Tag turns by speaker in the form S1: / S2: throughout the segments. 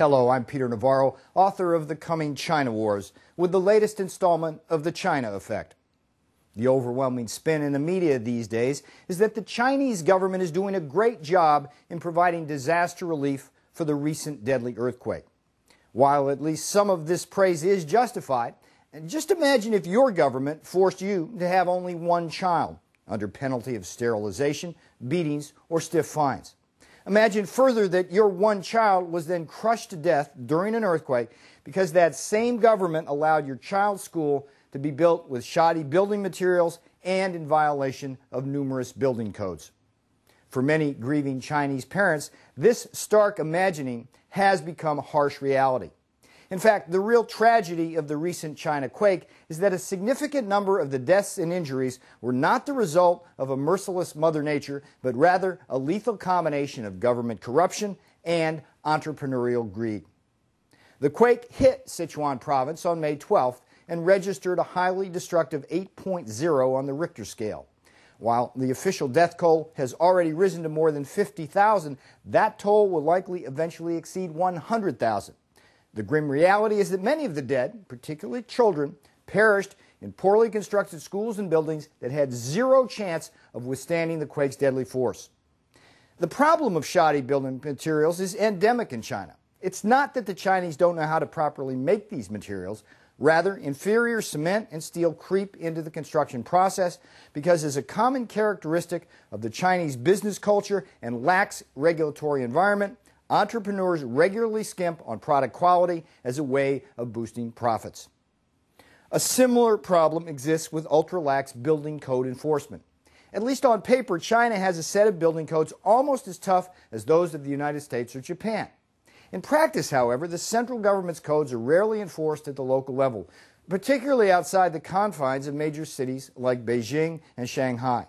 S1: Hello, I'm Peter Navarro, author of The Coming China Wars, with the latest installment of The China Effect. The overwhelming spin in the media these days is that the Chinese government is doing a great job in providing disaster relief for the recent deadly earthquake. While at least some of this praise is justified, just imagine if your government forced you to have only one child, under penalty of sterilization, beatings, or stiff fines. Imagine further that your one child was then crushed to death during an earthquake because that same government allowed your child's school to be built with shoddy building materials and in violation of numerous building codes. For many grieving Chinese parents, this stark imagining has become a harsh reality. In fact, the real tragedy of the recent China quake is that a significant number of the deaths and injuries were not the result of a merciless Mother Nature, but rather a lethal combination of government corruption and entrepreneurial greed. The quake hit Sichuan province on May 12th and registered a highly destructive 8.0 on the Richter scale. While the official death toll has already risen to more than 50,000, that toll will likely eventually exceed 100,000. The grim reality is that many of the dead, particularly children, perished in poorly constructed schools and buildings that had zero chance of withstanding the quake's deadly force. The problem of shoddy building materials is endemic in China. It's not that the Chinese don't know how to properly make these materials. Rather, inferior cement and steel creep into the construction process because, as a common characteristic of the Chinese business culture and lax regulatory environment, entrepreneurs regularly skimp on product quality as a way of boosting profits. A similar problem exists with ultra-lax building code enforcement. At least on paper, China has a set of building codes almost as tough as those of the United States or Japan. In practice, however, the central government's codes are rarely enforced at the local level, particularly outside the confines of major cities like Beijing and Shanghai.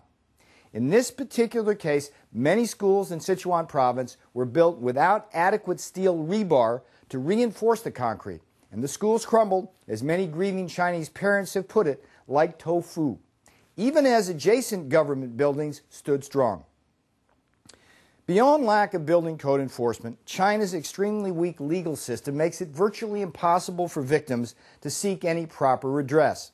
S1: In this particular case, many schools in Sichuan province were built without adequate steel rebar to reinforce the concrete, and the schools crumbled, as many grieving Chinese parents have put it, like tofu, even as adjacent government buildings stood strong. Beyond lack of building code enforcement, China's extremely weak legal system makes it virtually impossible for victims to seek any proper redress.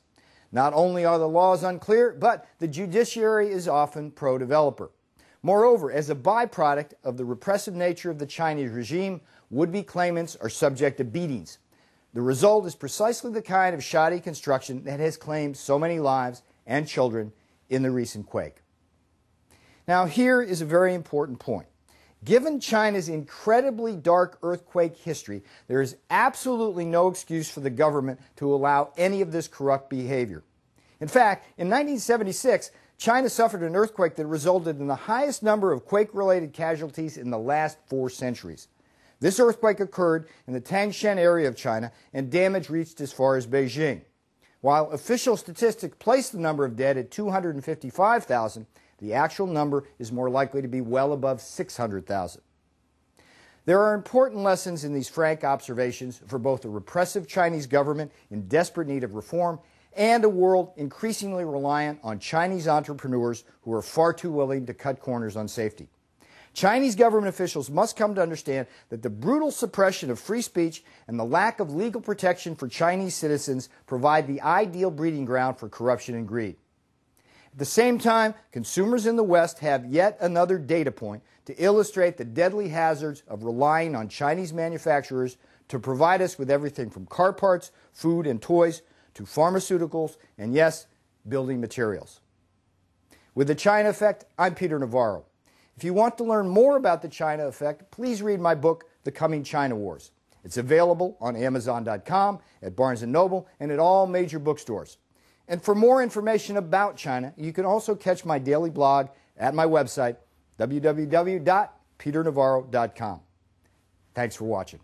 S1: Not only are the laws unclear, but the judiciary is often pro-developer. Moreover, as a byproduct of the repressive nature of the Chinese regime, would-be claimants are subject to beatings. The result is precisely the kind of shoddy construction that has claimed so many lives and children in the recent quake. Now, here is a very important point. Given China's incredibly dark earthquake history, there is absolutely no excuse for the government to allow any of this corrupt behavior. In fact, in 1976, China suffered an earthquake that resulted in the highest number of quake-related casualties in the last 4 centuries. This earthquake occurred in the Tangshan area of China, and damage reached as far as Beijing. While official statistics place the number of dead at 255,000, the actual number is more likely to be well above 600,000. There are important lessons in these frank observations for both a repressive Chinese government in desperate need of reform and a world increasingly reliant on Chinese entrepreneurs who are far too willing to cut corners on safety. Chinese government officials must come to understand that the brutal suppression of free speech and the lack of legal protection for Chinese citizens provide the ideal breeding ground for corruption and greed. At the same time, consumers in the West have yet another data point to illustrate the deadly hazards of relying on Chinese manufacturers to provide us with everything from car parts, food and toys, to pharmaceuticals, and yes, building materials. With the China Effect, I'm Peter Navarro. If you want to learn more about the China Effect, please read my book, The Coming China Wars. It's available on Amazon.com, at Barnes & Noble, and at all major bookstores. And for more information about China, you can also catch my daily blog at my website, www.peternavarro.com. Thanks for watching.